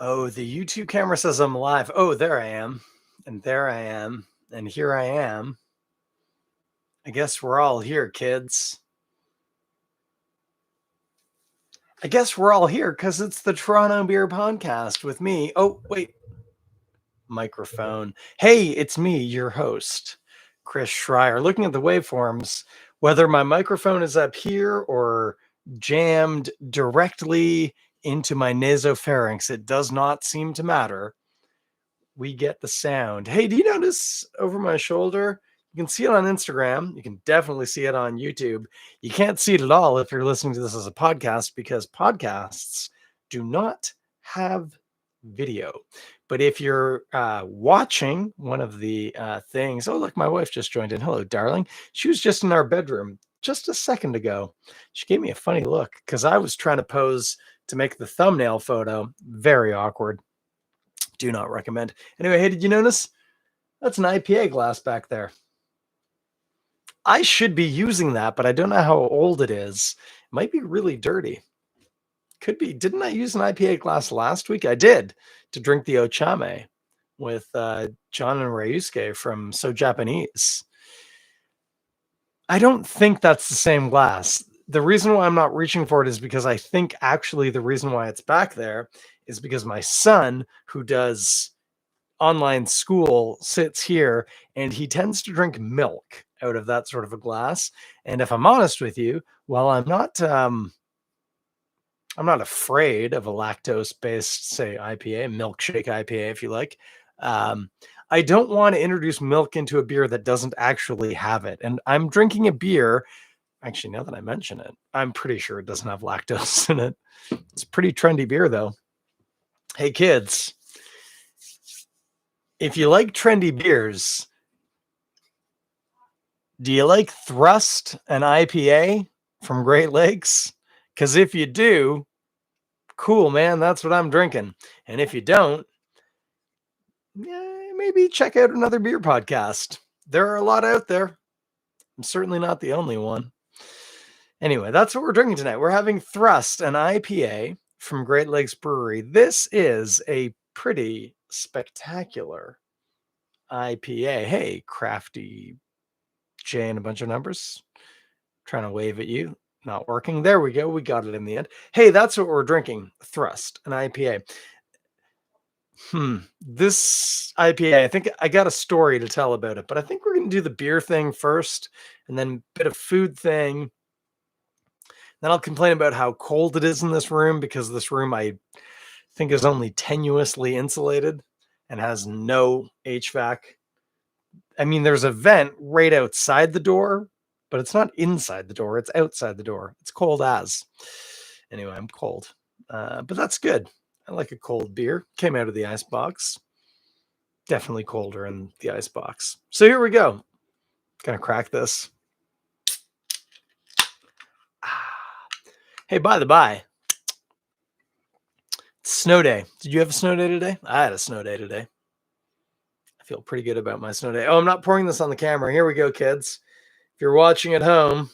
Oh, the YouTube camera says I'm live. Oh, there I am. And there I am. And here I am. I guess we're all here, kids. I guess we're all here because it's the Toronto Beer Podcast with me. Oh, wait. Microphone. Hey, it's me, your host, Chris Schreier. Looking at the waveforms, whether my microphone is up here or jammed directly into my nasopharynx, it does not seem to matter. We get the sound. Hey, do you notice over my shoulder? You can see it on Instagram. You can definitely see it on YouTube. You can't see it at all if you're listening to this as a podcast because podcasts do not have video. But if you're watching one of the things, oh, look, my wife just joined in. Hello, darling. She was just in our bedroom just a second ago. She gave me a funny look because I was trying to pose to make the thumbnail photo. Very awkward. Do not recommend. Anyway, hey, did you notice? That's an IPA glass back there. I should be using that, but I don't know how old it is. It might be really dirty. Could be. Didn't I use an IPA glass last week? I did, to drink the Ochame with John and Ryusuke from So Japanese. I don't think that's the same glass. The reason why I'm not reaching for it is because I think actually the reason why it's back there is because my son, who does online school, sits here and he tends to drink milk out of that sort of a glass. And if I'm honest with you, while I'm not afraid of a lactose-based, say, IPA, milkshake IPA, if you like. I don't want to introduce milk into a beer that doesn't actually have it. And I'm drinking a beer. Actually, now that I mention it, I'm pretty sure it doesn't have lactose in it. It's a pretty trendy beer, though. Hey, kids, if you like trendy beers, do you like Thrust, an IPA from Great Lakes? Because if you do, cool, man, that's what I'm drinking. And if you don't, maybe check out another beer podcast. There are a lot out there. I'm certainly not the only one. Anyway, that's what we're drinking tonight. We're having Thrust, an IPA from Great Lakes Brewery. This is a pretty spectacular IPA. Hey, crafty J and a bunch of numbers. Trying to wave at you. Not working. There we go. We got it in the end. Hey, that's what we're drinking. Thrust, an IPA. This IPA, I think I got a story to tell about it, but I think we're going to do the beer thing first and then a bit of food thing. Then I'll complain about how cold it is in this room because this room I think is only tenuously insulated and has no HVAC. I mean, there's a vent right outside the door, but it's not inside the door. It's outside the door. It's cold as. Anyway, I'm cold, but that's good. I like a cold beer. Came out of the icebox. Definitely colder in the icebox. So here we go. Gonna crack this. Hey, by the by, it's snow day. Did you have a snow day today? I had a snow day today. I feel pretty good about my snow day. Oh, I'm not pouring this on the camera. Here we go, kids. If you're watching at home,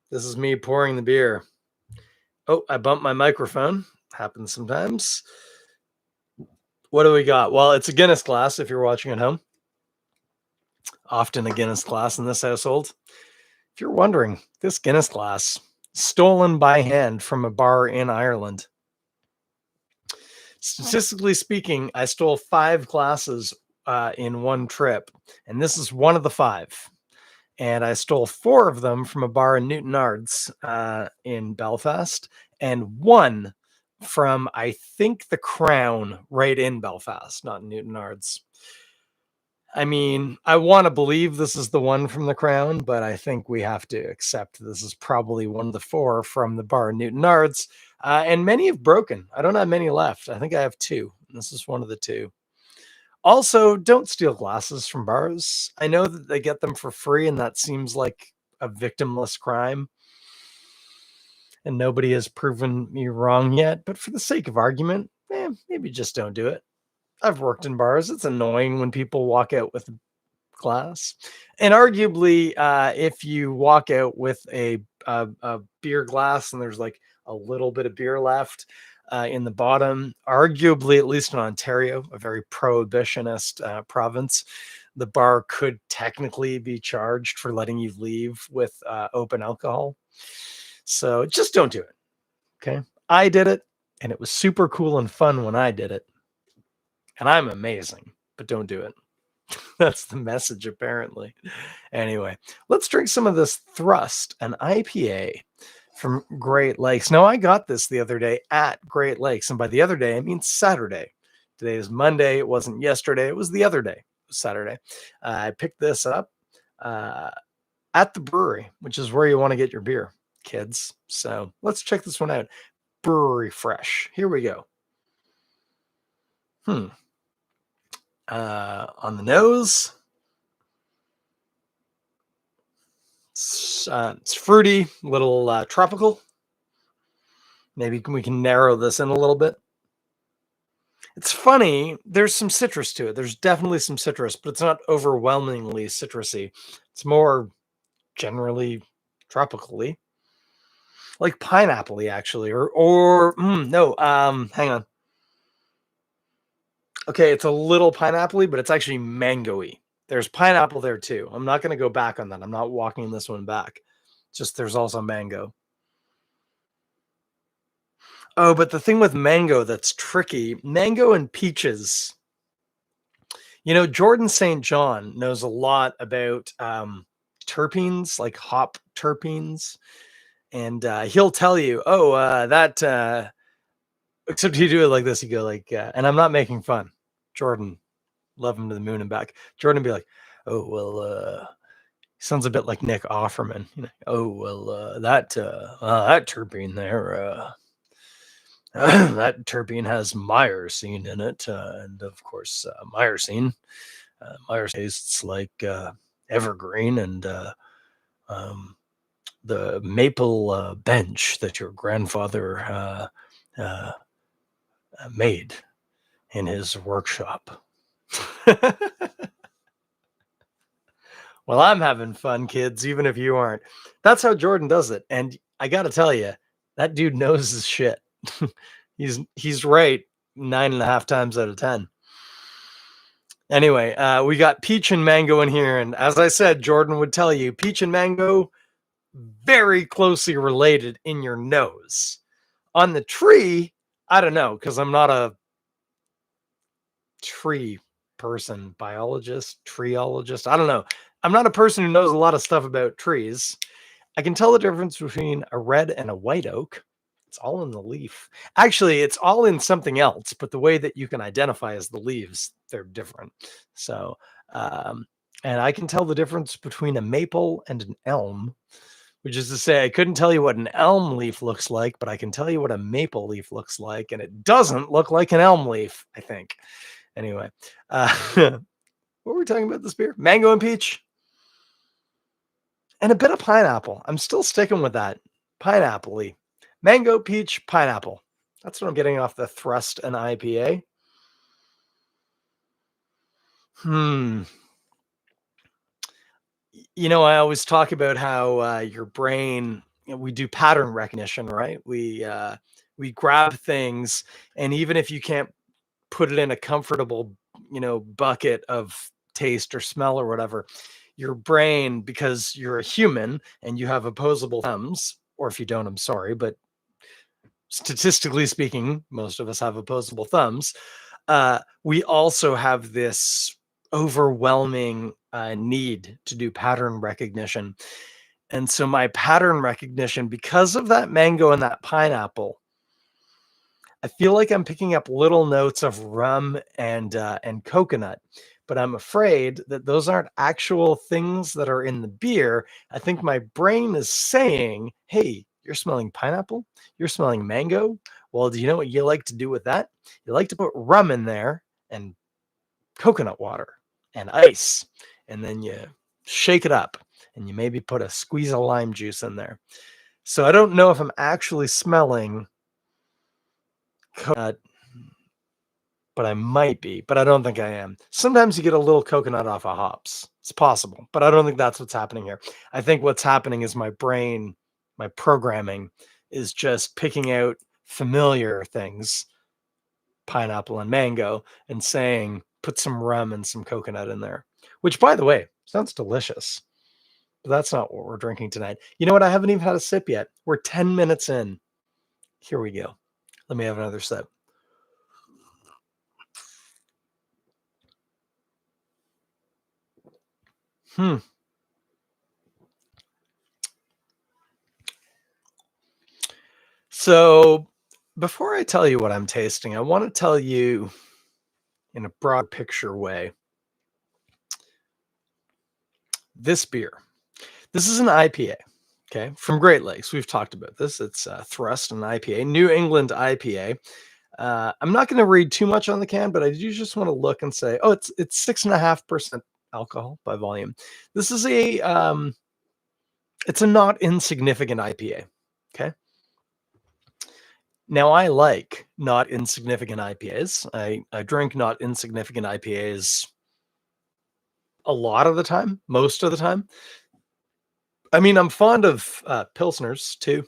this is me pouring the beer. Oh, I bumped my microphone. Happens sometimes. What do we got? Well, it's a Guinness glass if you're watching at home. Often a Guinness glass in this household. If you're wondering, this Guinness glass, stolen by hand from a bar in Ireland. Statistically speaking, I stole 5 glasses in one trip, and this is one of the 5. And I stole 4 of them from a bar in Newton Ards in Belfast, and 1 from, I think, the Crown right in Belfast, not Newton Ards. I mean, I want to believe this is the one from the Crown, but I think we have to accept this is probably one of the 4 from the bar in Newton Ards. And many have broken. I don't have many left. I think I have 2. This is one of the 2. Also, don't steal glasses from bars. I know that they get them for free, and that seems like a victimless crime. And nobody has proven me wrong yet. But for the sake of argument, maybe just don't do it. I've worked in bars. It's annoying when people walk out with a glass. And arguably, if you walk out with a beer glass and there's like a little bit of beer left, in the bottom. Arguably, at least in Ontario, a very prohibitionist province, the bar could technically be charged for letting you leave with open alcohol. So just don't do it. Okay. I did it, and it was super cool and fun when I did it. And I'm amazing, but don't do it. That's the message, apparently. Anyway, let's drink some of this Thrust, an IPA from Great Lakes. Now, I got this the other day at Great Lakes, and by the other day, I mean Saturday. Today is Monday. It wasn't yesterday. It was the other day. It was Saturday. I picked this up at the brewery, which is where you want to get your beer, kids. So let's check this one out. Brewery Fresh. Here we go. On the nose, it's fruity, a little tropical. Maybe we can narrow this in a little bit. It's funny. There's some citrus to it. There's definitely some citrus, but it's not overwhelmingly citrusy. It's more generally tropically, like pineapple-y, actually, no. Hang on. Okay, it's a little pineapple-y, but it's actually mango-y. There's pineapple there too. I'm not going to go back on that. I'm not walking this one back. Just there's also mango. Oh, but the thing with mango that's tricky, mango and peaches. Jordan St. John knows a lot about terpenes, like hop terpenes. And he'll tell you, except he do it like this. You go like, and I'm not making fun. Jordan, love him to the moon and back. Jordan be like, oh, well, sounds a bit like Nick Offerman. Oh, well, that terpene there, that terpene has myrcene in it. And of course, myrcene tastes like evergreen and the maple bench that your grandfather made in his workshop. Well, I'm having fun, kids, even if you aren't. That's how Jordan does it. And I got to tell you, that dude knows his shit. He's right 9.5 times out of 10. Anyway, we got peach and mango in here. And as I said, Jordan would tell you, peach and mango, very closely related in your nose. On the tree, I don't know, because I'm not a tree person, biologist, treeologist. I don't know. I'm not a person who knows a lot of stuff about trees. I can tell the difference between a red and a white oak. It's all in the leaf. Actually, it's all in something else, but the way that you can identify as the leaves, they're different. So, and I can tell the difference between a maple and an elm, which is to say, I couldn't tell you what an elm leaf looks like, but I can tell you what a maple leaf looks like, and it doesn't look like an elm leaf, I think. Anyway, what were we talking about this beer? Mango and peach. And a bit of pineapple. I'm still sticking with that. Pineapple-y. Mango, peach, pineapple. That's what I'm getting off the Thrust and IPA. I always talk about how your brain, we do pattern recognition, right? We grab things, and even if you can't put it in a comfortable, bucket of taste or smell or whatever, your brain, because you're a human and you have opposable thumbs, or if you don't, I'm sorry, but statistically speaking, most of us have opposable thumbs. We also have this overwhelming need to do pattern recognition. And so my pattern recognition, because of that mango and that pineapple, I feel like I'm picking up little notes of rum and coconut, but I'm afraid that those aren't actual things that are in the beer. I think my brain is saying, hey, you're smelling pineapple, you're smelling mango. Well, do you know what you like to do with that? You like to put rum in there and coconut water and ice, and then you shake it up and you maybe put a squeeze of lime juice in there. So I don't know if I'm actually smelling coconut, but I might be, but I don't think I am. Sometimes you get a little coconut off of hops. It's possible, but I don't think that's what's happening here. I think what's happening is my brain, my programming is just picking out familiar things, pineapple and mango, and saying, put some rum and some coconut in there, which, by the way, sounds delicious. But that's not what we're drinking tonight. You know what? I haven't even had a sip yet. We're 10 minutes in. Here we go. Let me have another sip. Hmm. So before I tell you what I'm tasting, I want to tell you in a broad picture way this beer. This is an IPA, okay, from Great Lakes. We've talked about this. It's Thrust, an IPA, New England IPA. I'm not going to read too much on the can, but I do just want to look and say, oh, it's 6.5% alcohol by volume. This is it's a not insignificant IPA. Okay. Now I like not insignificant IPAs. I drink not insignificant IPAs a lot of the time, most of the time. I mean, I'm fond of pilsners too.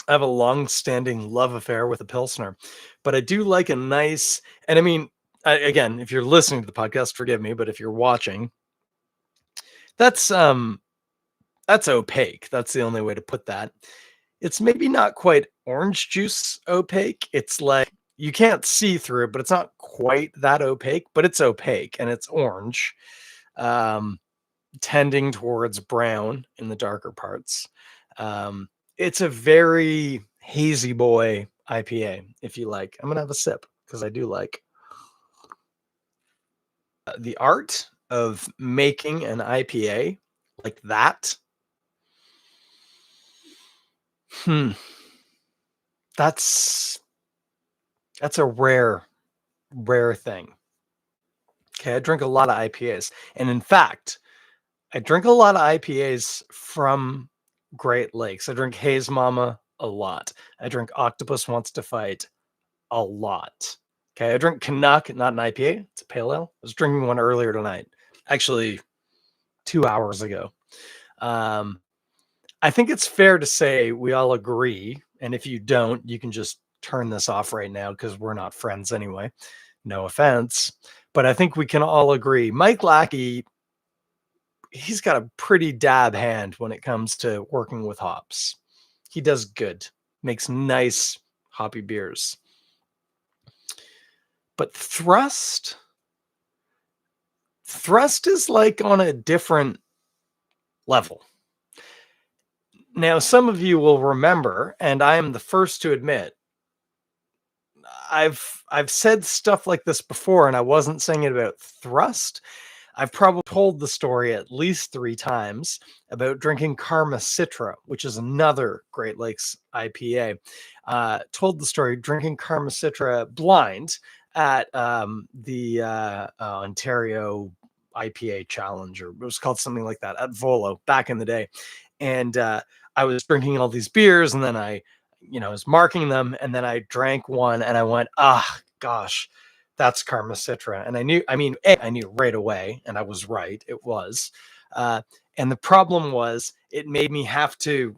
I have a long-standing love affair with a pilsner, but I do like a nice. And I mean, again, if you're listening to the podcast, forgive me, but if you're watching, that's um that's opaque. That's the only way to put that. It's maybe not quite orange juice opaque. It's like you can't see through it, but it's not quite that opaque, but it's opaque and it's orange, um, tending towards brown in the darker parts. Um, it's a very hazy boy IPA, if you like. I'm gonna have a sip because I do like the art of making an IPA like that. Hmm, that's that's a rare thing. Okay, I drink a lot of IPAs, and in fact, I drink a lot of IPAs from Great Lakes. I drink Haze Mama a lot. I drink Octopus Wants to Fight a lot. Okay, I drink Canuck, not an IPA. It's a pale ale. I was drinking one earlier tonight, actually 2 hours ago. Um, I think it's fair to say we all agree, and if you don't, you can just turn this off right now because we're not friends anyway. No offense, but I think we can all agree. Mike Lackey, he's got a pretty dab hand when it comes to working with hops. He does good, makes nice hoppy beers. But Thrust is like on a different level. Now, some of you will remember, and I am the first to admit, I've said stuff like this before, and I wasn't saying it about Thrust. I've probably told the story at least 3 times about drinking Karma Citra, which is another Great Lakes IPA. Told the story drinking Karma Citra blind at the Ontario IPA Challenge, or it was called something like that, at Volo back in the day. And I was drinking all these beers, and then I was marking them, and then I drank one, and I went, ah, gosh, that's Karma Citra. And I knew right away, and I was right. It was. And the problem was it made me have to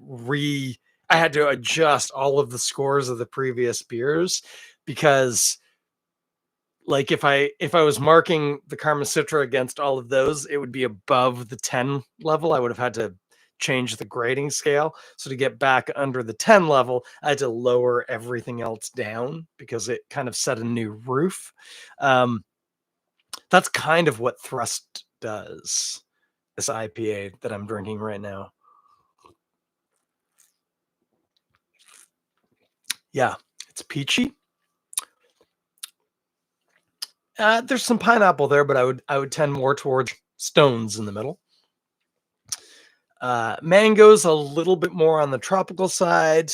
I had to adjust all of the scores of the previous beers because like if I was marking the Karma Citra against all of those, it would be above the 10 level. I would have had to change the grading scale. So to get back under the 10 level, I had to lower everything else down because it kind of set a new roof. Um, that's kind of what Thrust does, this IPA that I'm drinking right now. Yeah, it's peachy. There's some pineapple there, but I would tend more towards stones in the middle. Mango's a little bit more on the tropical side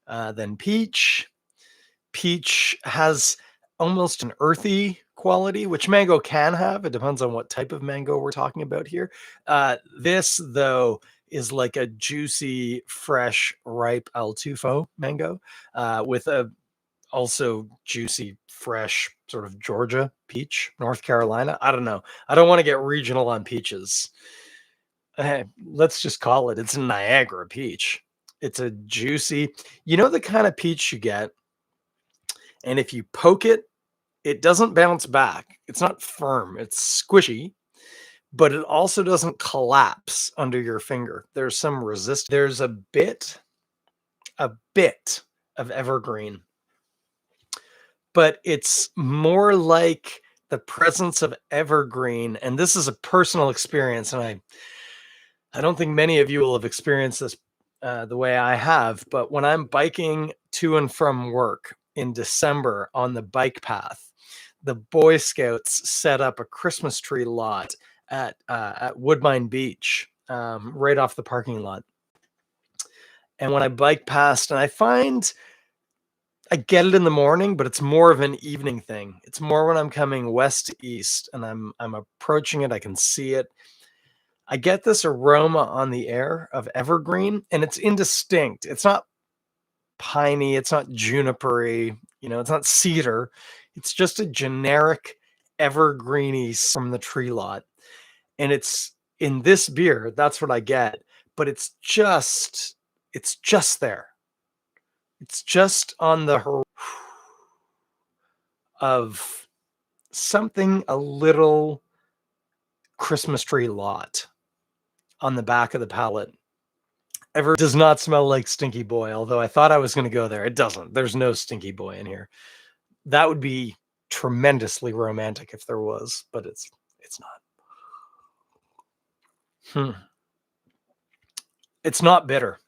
than peach. Peach has almost an earthy quality, which mango can have. It depends on what type of mango we're talking about here. This, though, is like a juicy, fresh, ripe El Tufo mango with a also juicy, fresh sort of Georgia peach, North Carolina. I don't know. I don't want to get regional on peaches. Let's just call it. It's a Niagara peach. It's a juicy, the kind of peach you get, and if you poke it, it doesn't bounce back. It's not firm. It's squishy, but it also doesn't collapse under your finger. There's some resist. There's a bit of evergreen, but it's more like the presence of evergreen. And this is a personal experience, and I don't think many of you will have experienced this the way I have. But when I'm biking to and from work in December on the bike path, the Boy Scouts set up a Christmas tree lot at Woodbine Beach, right off the parking lot. And when I bike past, and I get it in the morning, but it's more of an evening thing. It's more when I'm coming west to east, and I'm approaching it. I can see it. I get this aroma on the air of evergreen, and it's indistinct. It's not piney. It's not junipery. It's not cedar. It's just a generic evergreeny from the tree lot. And it's in this beer. That's what I get. But it's just there. It's just on the horizon of something a little Christmas tree lot on the back of the palate. Ever does not smell like Stinky Boy, although I thought I was going to go there. It doesn't. There's no Stinky Boy in here. That would be tremendously romantic if there was, but it's not. It's not bitter.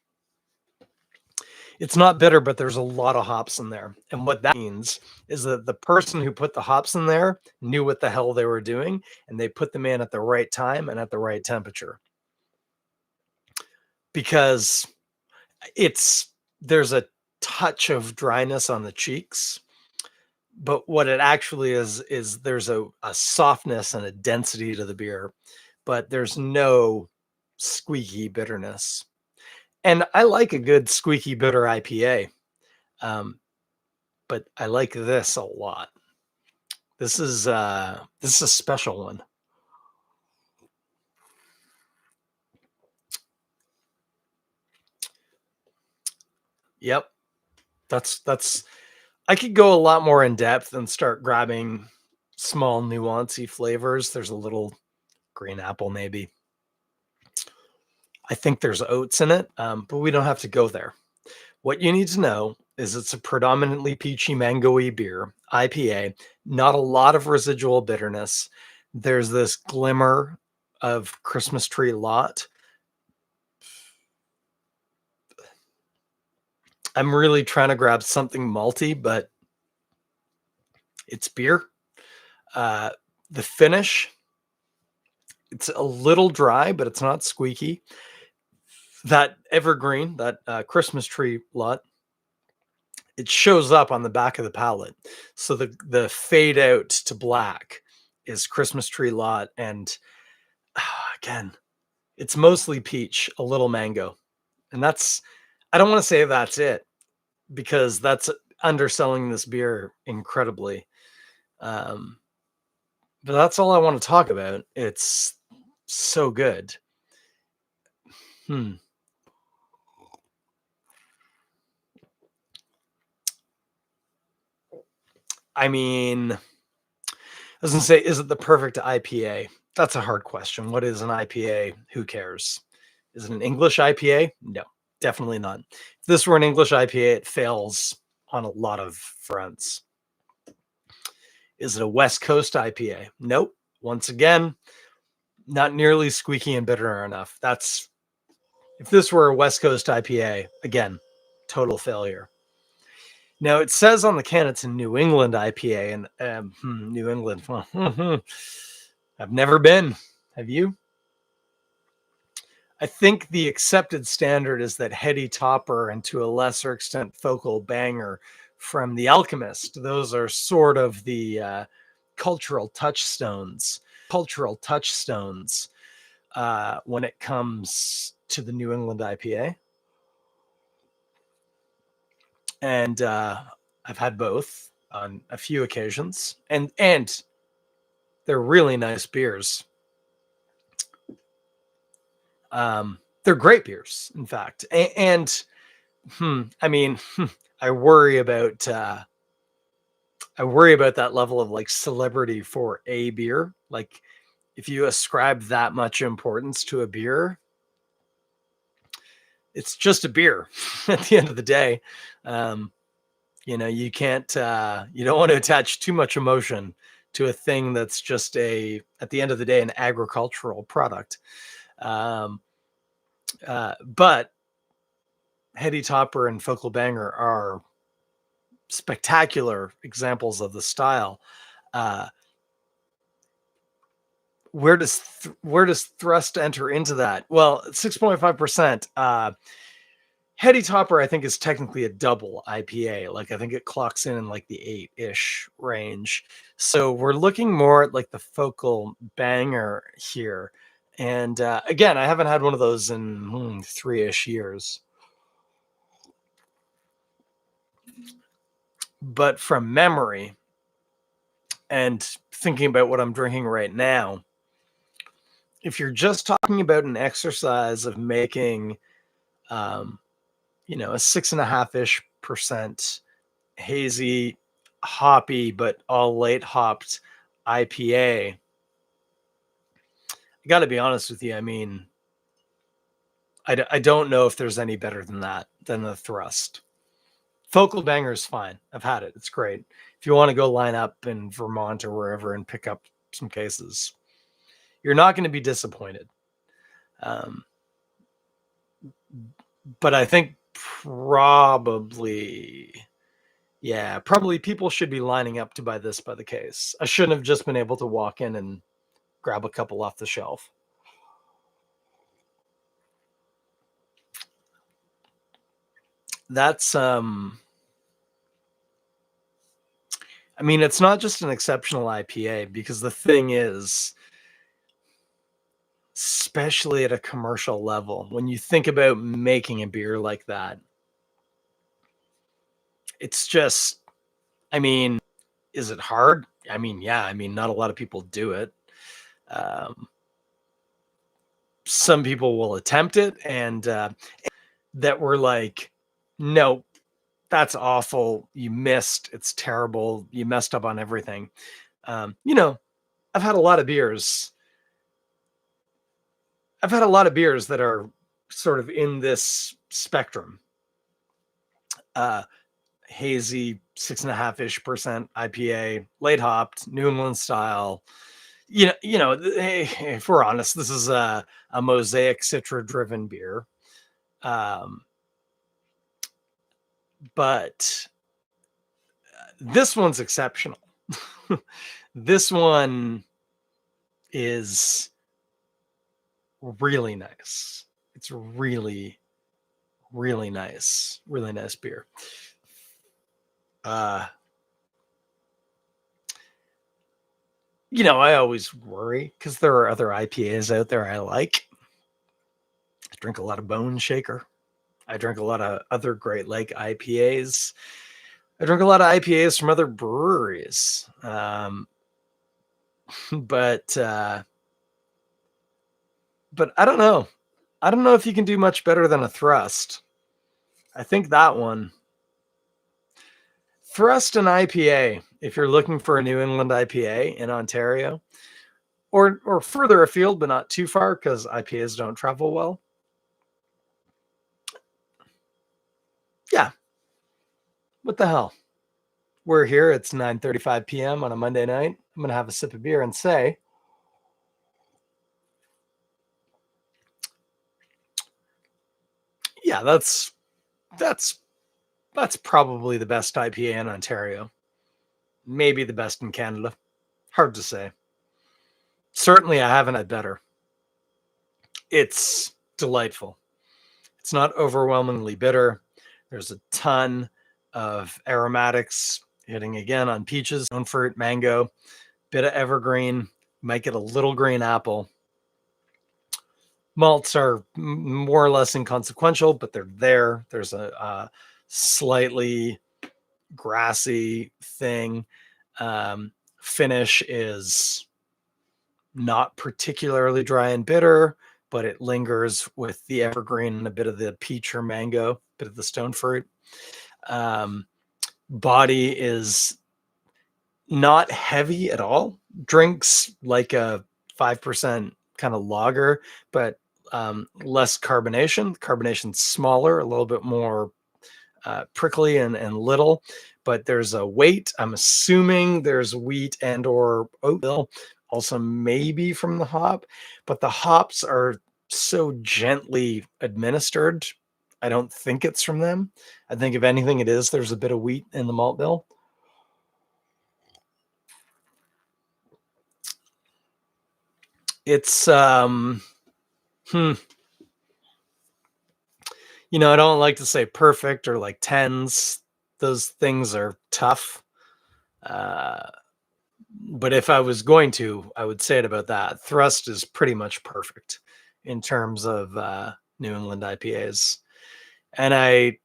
It's not bitter, but there's a lot of hops in there. And what that means is that the person who put the hops in there knew what the hell they were doing, and they put them in at the right time and at the right temperature. Because there's a touch of dryness on the cheeks, but what it actually is there's a softness and a density to the beer, but there's no squeaky bitterness. And I like a good squeaky bitter IPA, but I like this a lot. This is a special one. Yep, that's. I could go a lot more in depth and start grabbing small nuancy flavors. There's a little green apple, maybe. I think there's oats in it, but we don't have to go there. What you need to know is it's a predominantly peachy mango-y beer, IPA, not a lot of residual bitterness. There's this glimmer of Christmas tree lot. I'm really trying to grab something malty, but it's beer. The finish, it's a little dry, but it's not squeaky. That evergreen, that Christmas tree lot, it shows up on the back of the palette. So the fade out to black is Christmas tree lot, and again, it's mostly peach, a little mango. And I don't want to say that's it, because that's underselling this beer incredibly. But that's all I want to talk about. It's so good. I mean, I was going to say, is it the perfect IPA? That's a hard question. What is an IPA? Who cares? Is it an English IPA? No, definitely not. If this were an English IPA, it fails on a lot of fronts. Is it a West Coast IPA? Nope. Once again, not nearly squeaky and bitter enough. If this were a West Coast IPA, again, total failure. Now, it says on the can it's a New England IPA, and New England. I've never been. Have you? I think the accepted standard is that Heady Topper and, to a lesser extent, Focal Banger from The Alchemist. Those are sort of the cultural touchstones when it comes to the New England IPA. And I've had both on a few occasions, and they're really nice beers. They're great beers, in fact, and I mean, I worry about I worry about that level of like celebrity for a beer. Like if you ascribe that much importance to a beer, it's just a beer at the end of the day. Um, you can't you don't want to attach too much emotion to a thing that's just a at the end of the day an agricultural product. Um, but Heady Topper and Focal Banger are spectacular examples of the style. Uh, where does Thrust enter into that? Well, 6.5%. Heady Topper, I think, is technically a double IPA. Like I think it clocks in like the 8-ish range. So we're looking more at like the Focal Banger here. And again, I haven't had one of those in 3-ish years. But from memory and thinking about what I'm drinking right now, if you're just talking about an exercise of making, um, a 6.5-ish% hazy, hoppy, but all late hopped IPA, I got to be honest with you. I mean, I don't know if there's any better than that, than the Thrust. Focal Banger is fine. I've had it. It's great. If you want to go line up in Vermont or wherever and pick up some cases, you're not going to be disappointed. Um, but I think probably people should be lining up to buy this by the case. I shouldn't have just been able to walk in and grab a couple off the shelf. That's I mean, it's not just an exceptional IPA because the thing is, especially at a commercial level, when you think about making a beer like that, it's just, I mean, is it hard? I mean, yeah, I mean, not a lot of people do it. Um, some people will attempt it and that were like, no, that's awful. You missed. It's terrible. You messed up on everything. You know, I've had a lot of beers. I've had a lot of beers that are sort of in this spectrum. Uh, Hazy 6.5-ish% IPA, late hopped, New England style. If we're honest, this is a mosaic citra driven beer. Um, but this one's exceptional. This one is really nice. It's really, really nice beer. Uh, I always worry because there are other IPAs out there I like. I drink a lot of Bone Shaker. I drink a lot of other Great Lake IPAs. I drink a lot of IPAs from other breweries. But I don't know. I don't know if you can do much better than a Thrust. I think that one. Thrust and IPA, if you're looking for a New England IPA in Ontario, or further afield, but not too far because IPAs don't travel well. Yeah, what the hell? We're here. It's 9:35 p.m. on a Monday night. I'm gonna have a sip of beer and say, yeah, that's probably the best IPA in Ontario. Maybe the best in Canada. Hard to say. Certainly, I haven't had better. It's delightful. It's not overwhelmingly bitter. There's a ton of aromatics hitting again on peaches, on fruit, mango, bit of evergreen. Might get a little green apple. Malts are more or less inconsequential, but they're there. There's a slightly grassy thing. Finish is not particularly dry and bitter, but it lingers with the evergreen and a bit of the peach or mango, bit of the stone fruit. Um, Body is not heavy at all. Drinks like a 5% kind of lager, but less carbonation. Carbonation's smaller, a little bit more prickly and little, but there's a weight. I'm assuming there's wheat and or oatmeal, also maybe from the hop, but the hops are so gently administered. I don't think it's from them. I think if anything it is, there's a bit of wheat in the malt bill. It's hmm, I don't like to say perfect or like tens. Those things are tough. Uh, but if I was going to, I would say it about that. Thrust is pretty much perfect in terms of New England IPAs. And I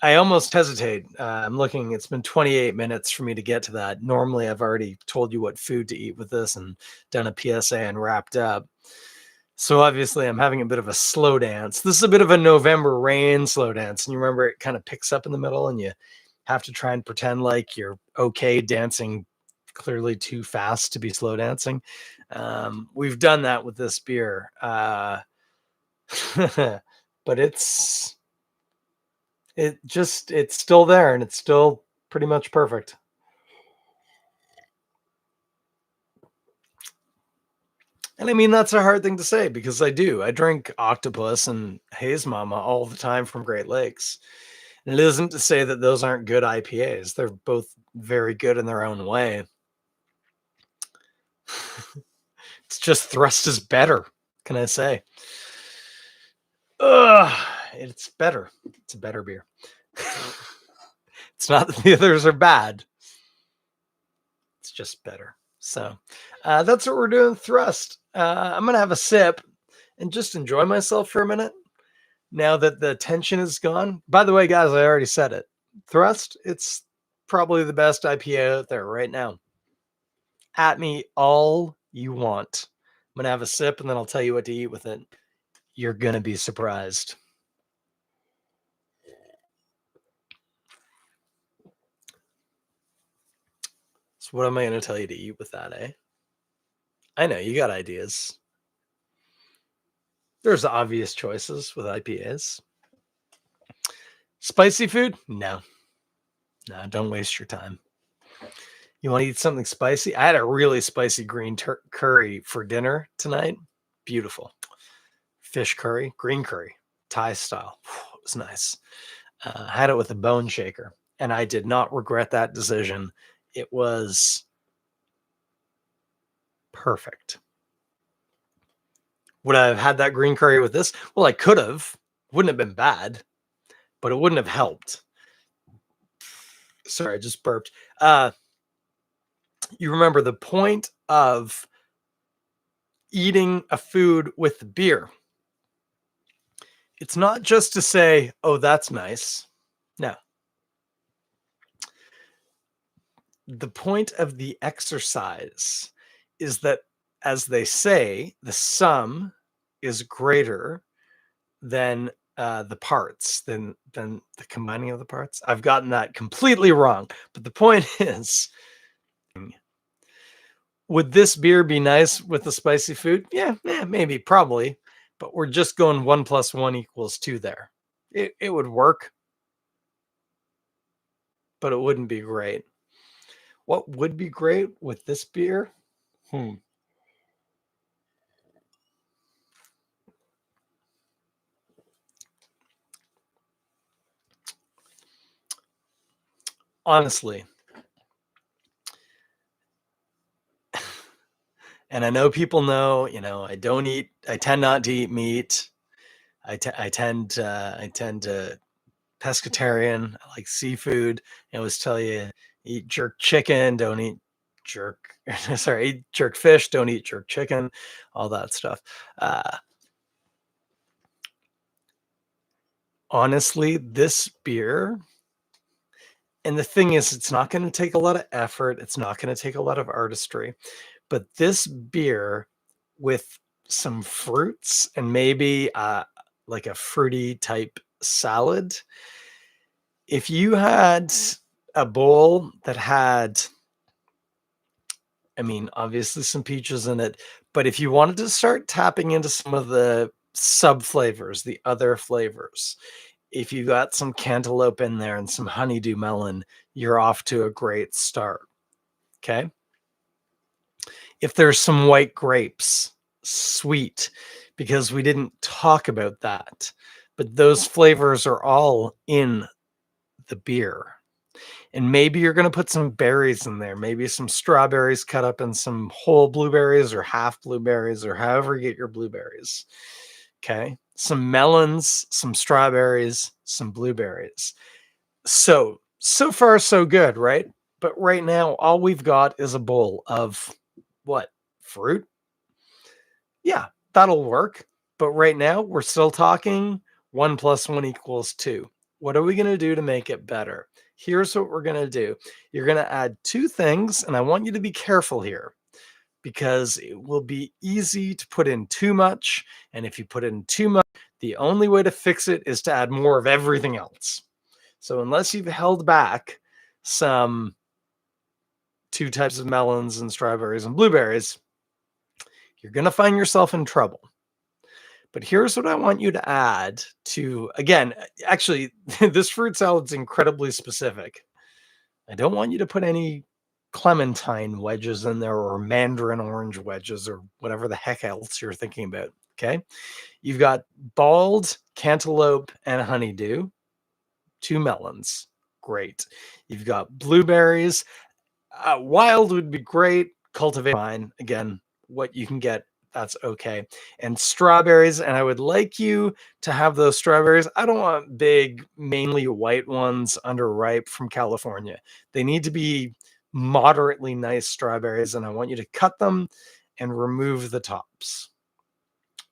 almost hesitate. I'm looking, it's been 28 minutes for me to get to that. Normally, I've already told you what food to eat with this and done a PSA and wrapped up. So obviously, I'm having a bit of a slow dance. This is a bit of a November rain slow dance. And you remember it kind of picks up in the middle and you have to try and pretend like you're okay dancing clearly too fast to be slow dancing. We've done that with this beer. But it's still there and it's still pretty much perfect. And I mean, that's a hard thing to say because I do. I drink Octopus and Haze Mama all the time from Great Lakes. And it isn't to say that those aren't good IPAs. They're both very good in their own way. It's just Thrust is better. Can I say? Ugh, it's better. It's a better beer. It's not that the others are bad. It's just better. So that's what we're doing. Thrust. I'm gonna have a sip and just enjoy myself for a minute. Now that the tension is gone. By the way, guys, I already said it. Thrust. It's probably the best IPA out there right now. At me all you want. I'm gonna have a sip and then I'll tell you what to eat with it. You're gonna be surprised. So what am I gonna tell you to eat with that, eh? I know you got ideas. There's obvious choices with IPAs. Spicy food? No. No, don't waste your time. You want to eat something spicy? I had a really spicy green curry for dinner tonight. Beautiful. Fish curry, green curry, Thai style. It was nice. I had it with a bone shaker, and I did not regret that decision. It was perfect. Would I have had that green curry with this? Well, I could have. Wouldn't have been bad, but it wouldn't have helped. Sorry, I just burped. You remember the point of eating a food with the beer. It's not just to say, oh, that's nice. No. The point of the exercise is that, as they say, the sum is greater than the parts, than the combining of the parts. I've gotten that completely wrong. But the point is, would this beer be nice with the spicy food? Yeah, maybe, probably. But we're just going 1 + 1 = 2 there. It would work, but it wouldn't be great. What would be great with this beer? Honestly, and I know people know, I tend not to eat meat. I tend to pescatarian. I like seafood. I always tell you, eat jerk chicken, don't eat jerk, sorry, eat jerk fish, don't eat jerk chicken, all that stuff. Honestly, this beer, and the thing is, it's not going to take a lot of effort. It's not going to take a lot of artistry, but this beer with some fruits and maybe like a fruity type salad. If you had a bowl that had, I mean, obviously some peaches in it, but if you wanted to start tapping into some of the sub flavors, the other flavors, if you got some cantaloupe in there and some honeydew melon, you're off to a great start. Okay. If there's some white grapes, sweet, because we didn't talk about that, but those flavors are all in the beer. And maybe you're going to put some berries in there, maybe some strawberries cut up and some whole blueberries or half blueberries or however you get your blueberries. Okay. Some melons, some strawberries, some blueberries. So far, so good, right? But right now, all we've got is a bowl of what? Fruit? Yeah, that'll work. But right now, we're still talking 1 + 1 = 2. What are we going to do to make it better? Here's what we're going to do. You're going to add two things, and I want you to be careful here because it will be easy to put in too much. And if you put in too much, the only way to fix it is to add more of everything else. So unless you've held back some 2 types of melons and strawberries and blueberries, you're going to find yourself in trouble. But here's what I want you to add to, again, actually, this fruit salad's incredibly specific. I don't want you to put any clementine wedges in there or mandarin orange wedges or whatever the heck else you're thinking about. Okay. You've got bald cantaloupe and honeydew, 2 melons. Great. You've got blueberries. Wild would be great. Cultivate fine. Again, what you can get, that's okay. And strawberries, and I would like you to have those strawberries. I don't want big, mainly white ones underripe from California. They need to be moderately nice strawberries, and I want you to cut them and remove the tops.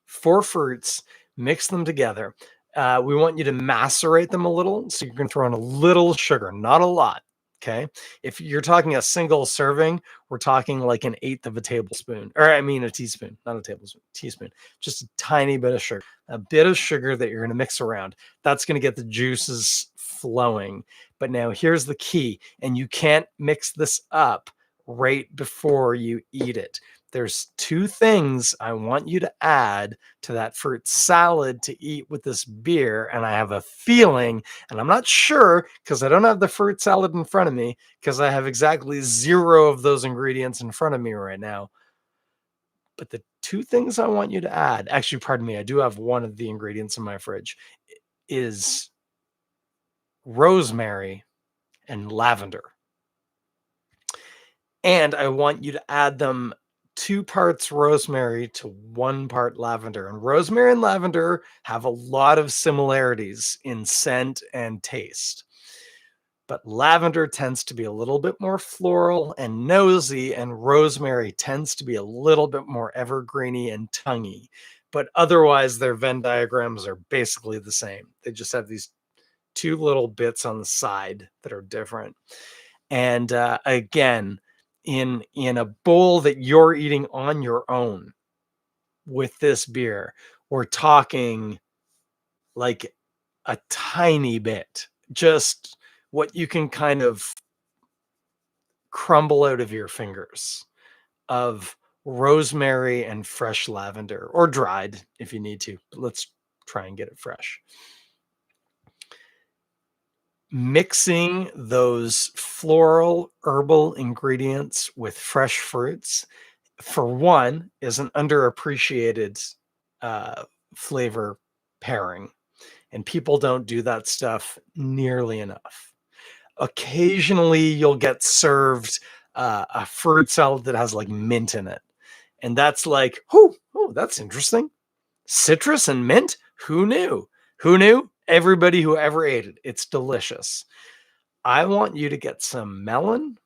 4 fruits, mix them together. We want you to macerate them a little. So you're going to throw in a little sugar, not a lot. Okay. If you're talking a single serving, we're talking like 1/8 of a tablespoon, or I mean, a teaspoon, not a tablespoon, teaspoon, just a tiny bit of sugar, that you're going to mix around. That's going to get the juices flowing. But now here's the key, and you can't mix this up right before you eat it. There's 2 things I want you to add to that fruit salad to eat with this beer. And I have a feeling, and I'm not sure because I don't have the fruit salad in front of me because I have exactly 0 of those ingredients in front of me right now. But the 2 things I want you to add, actually, pardon me, I do have one of the ingredients in my fridge, is rosemary and lavender. And I want you to add them 2 parts rosemary to 1 part lavender. And rosemary and lavender have a lot of similarities in scent and taste. But lavender tends to be a little bit more floral and nosy, and rosemary tends to be a little bit more evergreeny and tonguey. But otherwise, their Venn diagrams are basically the same. They just have these 2 little bits on the side that are different. And again, in a bowl that you're eating on your own with this beer, we're talking like a tiny bit, just what you can kind of crumble out of your fingers of rosemary and fresh lavender, or dried if you need to, but let's try and get it fresh. Mixing those floral herbal ingredients with fresh fruits, for one, is an underappreciated uh, flavor pairing, and people don't do that stuff nearly enough. Occasionally, you'll get served a fruit salad that has like mint in it, and that's like, oh, that's interesting. Citrus and mint? Who knew? Who knew? Everybody who ever ate it. It's delicious. I want you to get some melon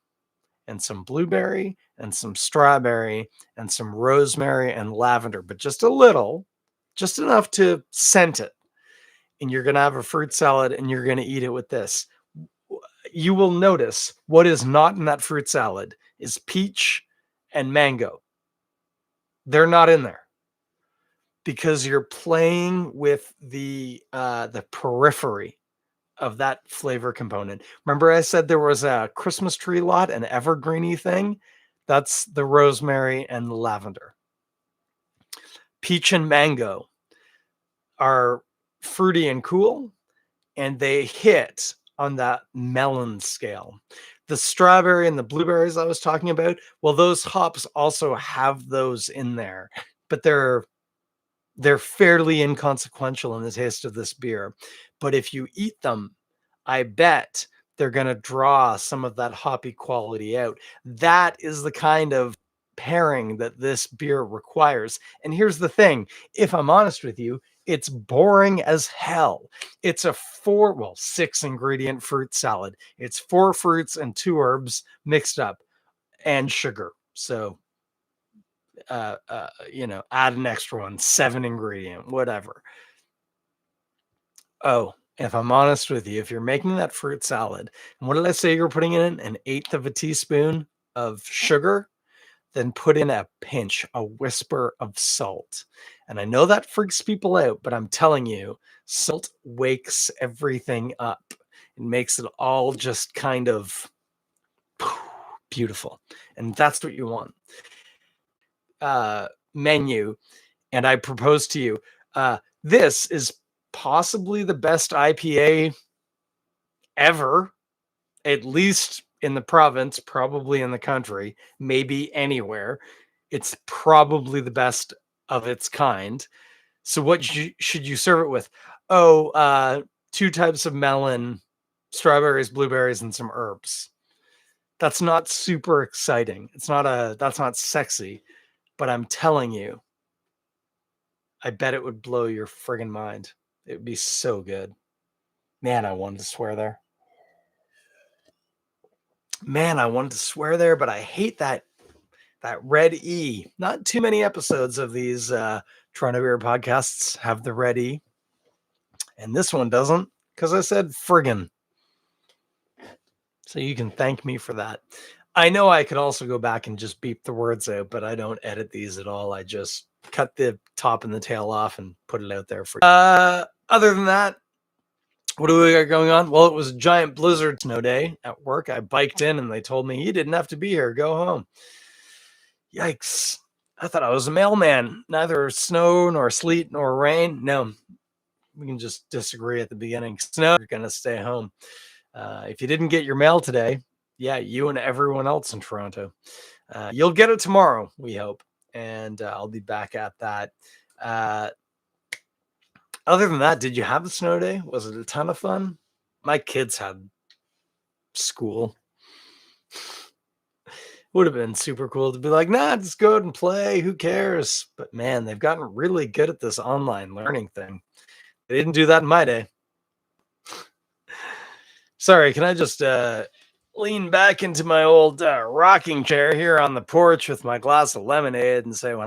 and some blueberry and some strawberry and some rosemary and lavender, but just a little, just enough to scent it. And you're going to have a fruit salad and you're going to eat it with this. You will notice what is not in that fruit salad is peach and mango. They're not in there. because you're playing with the periphery of that flavor component. Remember I said there was a Christmas tree lot, an evergreeny thing? That's the rosemary and the lavender. Peach and mango are fruity and cool, and they hit on that melon scale. The strawberry and the blueberries I was talking about, well, those hops also have those in there, but they're fairly inconsequential in the taste of this beer. But if you eat them, I bet they're going to draw some of that hoppy quality out. That is the kind of pairing that this beer requires. And here's the thing, if I'm honest with you, it's boring as hell. It's a 6 ingredient fruit salad. It's 4 fruits and 2 herbs mixed up and sugar. So add an extra one, 7 ingredient, whatever. Oh, if I'm honest with you, if you're making that fruit salad, and what did I say you're putting in? 1/8 of a teaspoon of sugar, then put in a pinch, a whisper of salt. And I know that freaks people out, but I'm telling you, salt wakes everything up. It makes it all just kind of beautiful. And that's what you want. Menu, and I propose to you, this is possibly the best IPA ever, at least in the province, probably in the country, maybe anywhere. It's probably the best of its kind. So what should you serve it with? 2 types of melon, strawberries, blueberries, and some herbs. That's not super exciting. That's not sexy, but I'm telling you, I bet it would blow your friggin' mind. It would be so good. Man, I wanted to swear there. But I hate that red E. Not too many episodes of these Toronto Beer podcasts have the red E. And this one doesn't, because I said friggin'. So you can thank me for that. I know I could also go back and just beep the words out, but I don't edit these at all. I just cut the top and the tail off and put it out there for other than that, what do we got going on? Well, it was a giant blizzard snow day at work. I biked in and they told me, you didn't have to be here. Go home. Yikes. I thought I was a mailman. Neither snow nor sleet nor rain. No, we can just disagree at the beginning. Snow, you're going to stay home. If you didn't get your mail today, yeah, you and everyone else in Toronto. You'll get it tomorrow, we hope. And I'll be back at that. Other than that, did you have a snow day? Was it a ton of fun? My kids had school. Would have been super cool to be like, nah, just go out and play. Who cares? But man, they've gotten really good at this online learning thing. They didn't do that in my day. Sorry, can I just lean back into my old rocking chair here on the porch with my glass of lemonade and say, when